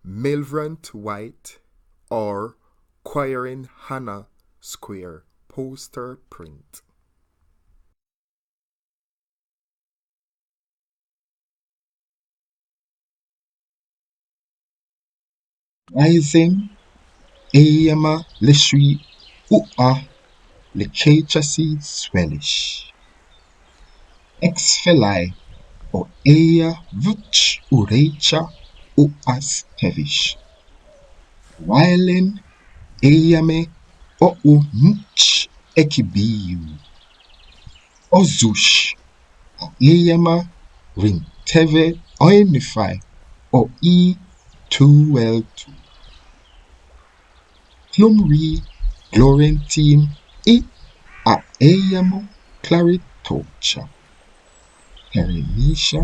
Millvrant white or qqihryn Hanna square poster print. Rising Eyama Leshui Ua Lechachasi Swellish Exfelai o Eya Vuch Urecha Uas Tevish Whilen Eyame o Much Ekibiu Ozush Eyama Rinteve Oinify o E2L2 Plumri Glorentine e a Eyamo Claritocha Perinisha